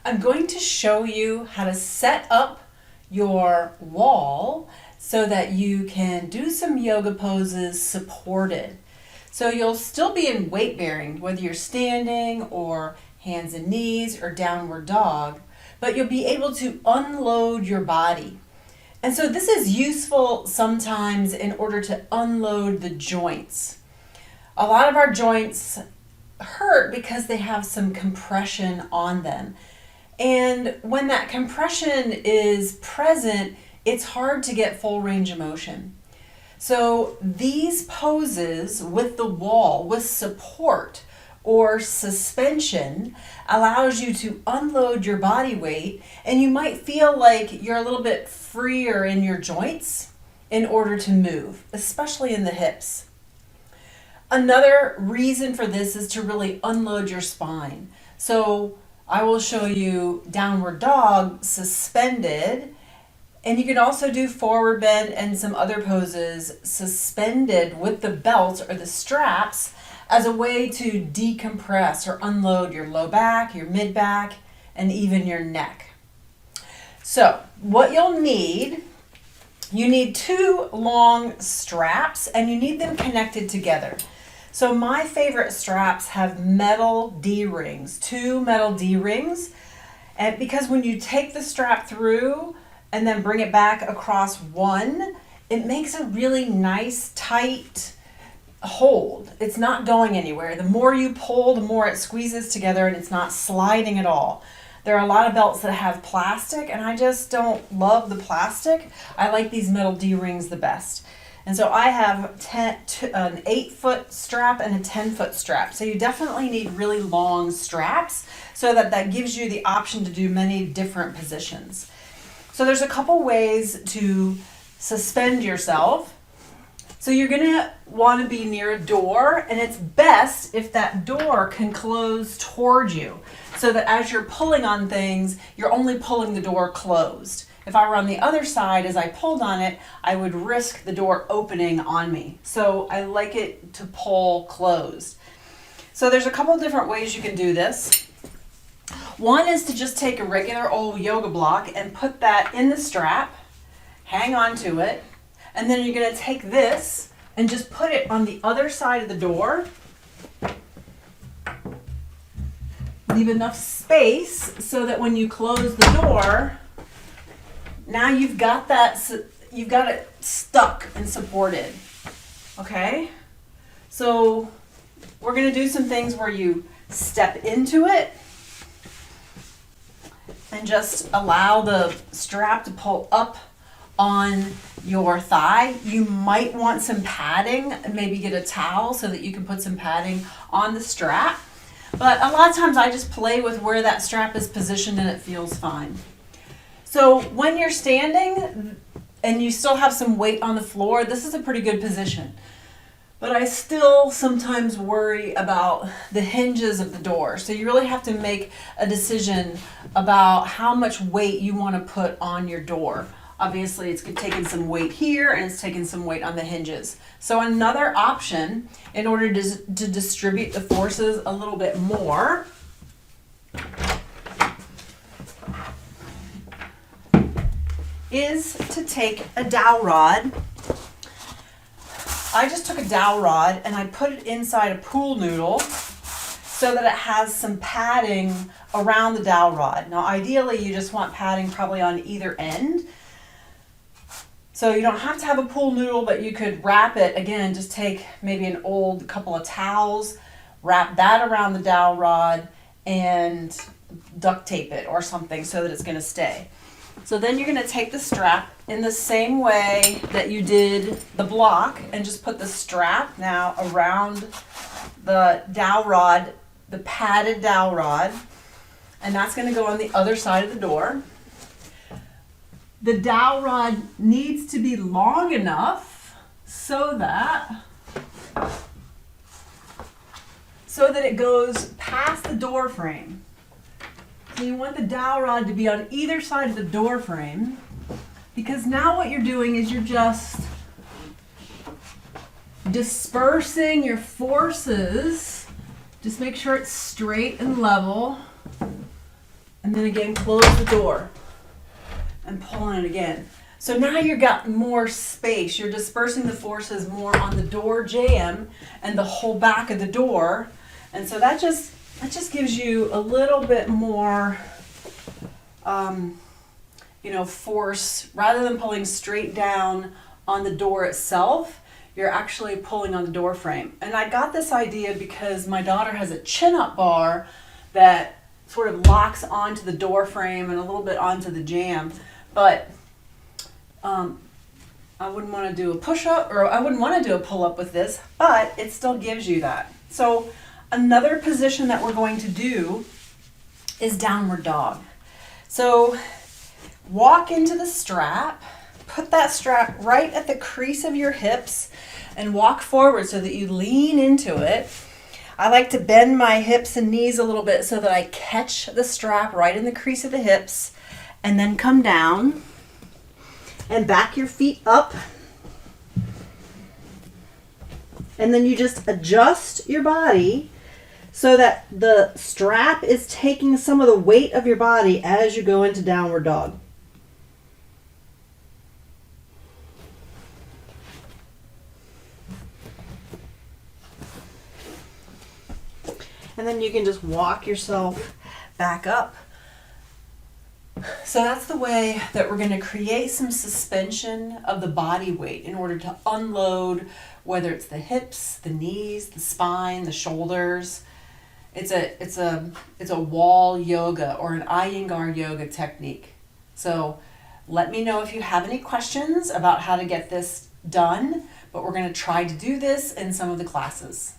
I'm going to show you how to set up your wall so that you can do some yoga poses supported. So you'll still be in weight bearing, whether you're standing or hands and knees or downward dog, but you'll be able to unload your body. And so this is useful sometimes in order to unload the joints. A lot of our joints hurt because they have some compression on them. And when that compression is present, it's hard to get full range of motion. So these poses with the wall, with support or suspension, allows you to unload your body weight, and you might feel like you're a little bit freer in your joints in order to move, especially in the hips. Another reason for this is to really unload your spine. So I will show you downward dog suspended, and you can also do forward bend and some other poses suspended with the belt or the straps as a way to decompress or unload your low back, your mid back, and even your neck. So what you'll need, you need 2 long straps, and you need them connected together. So my favorite straps have metal D-rings, 2 metal D-rings, and because when you take the strap through and then bring it back across one, it makes a really nice tight hold. It's not going anywhere. The more you pull, the more it squeezes together, and it's not sliding at all. There are a lot of belts that have plastic, and I just don't love the plastic. I like these metal D-rings the best. And so I have an 8-foot strap and a 10-foot strap. So you definitely need really long straps so that gives you the option to do many different positions. So there's a couple ways to suspend yourself. So you're gonna wanna be near a door, and it's best if that door can close toward you so that as you're pulling on things, you're only pulling the door closed. If I were on the other side, as I pulled on it, I would risk the door opening on me. So I like it to pull closed. So there's a couple different ways you can do this. One is to just take a regular old yoga block and put that in the strap, hang on to it, and then you're gonna take this and just put it on the other side of the door. Leave enough space so that when you close the door, now you've got it stuck and supported, okay? So we're gonna do some things where you step into it and just allow the strap to pull up on your thigh. You might want some padding, maybe get a towel so that you can put some padding on the strap. But a lot of times I just play with where that strap is positioned and it feels fine. So when you're standing and you still have some weight on the floor, this is a pretty good position. But I still sometimes worry about the hinges of the door. So you really have to make a decision about how much weight you want to put on your door. Obviously, it's taking some weight here and it's taking some weight on the hinges. So another option, in order to distribute the forces a little bit more, is to take a dowel rod. I just took a dowel rod and I put it inside a pool noodle so that it has some padding around the dowel rod. Now ideally you just want padding probably on either end. So you don't have to have a pool noodle, but you could wrap it, again, just take maybe an old couple of towels, wrap that around the dowel rod and duct tape it or something so that it's gonna stay. So then you're gonna take the strap in the same way that you did the block and just put the strap now around the dowel rod, the padded dowel rod, and that's gonna go on the other side of the door. The dowel rod needs to be long enough so that it goes past the door frame. So you want the dowel rod to be on either side of the door frame, because now what you're doing is you're just dispersing your forces. Just make sure it's straight and level. And then again, close the door and pull on it again. So now you've got more space. You're dispersing the forces more on the door jamb and the whole back of the door. And so that just gives you a little bit more, force. Rather than pulling straight down on the door itself, you're actually pulling on the door frame. And I got this idea because my daughter has a chin-up bar that sort of locks onto the door frame and a little bit onto the jamb. But I wouldn't want to do a push-up, or I wouldn't want to do a pull-up with this, but it still gives you that. So another position that we're going to do is downward dog. So walk into the strap, put that strap right at the crease of your hips, and walk forward so that you lean into it. I like to bend my hips and knees a little bit so that I catch the strap right in the crease of the hips, and then come down and back your feet up. And then you just adjust your body so that the strap is taking some of the weight of your body as you go into downward dog. And then you can just walk yourself back up. So that's the way that we're going to create some suspension of the body weight in order to unload, whether it's the hips, the knees, the spine, the shoulders. It's a wall yoga or an Iyengar yoga technique. So let me know if you have any questions about how to get this done, but we're going to try to do this in some of the classes.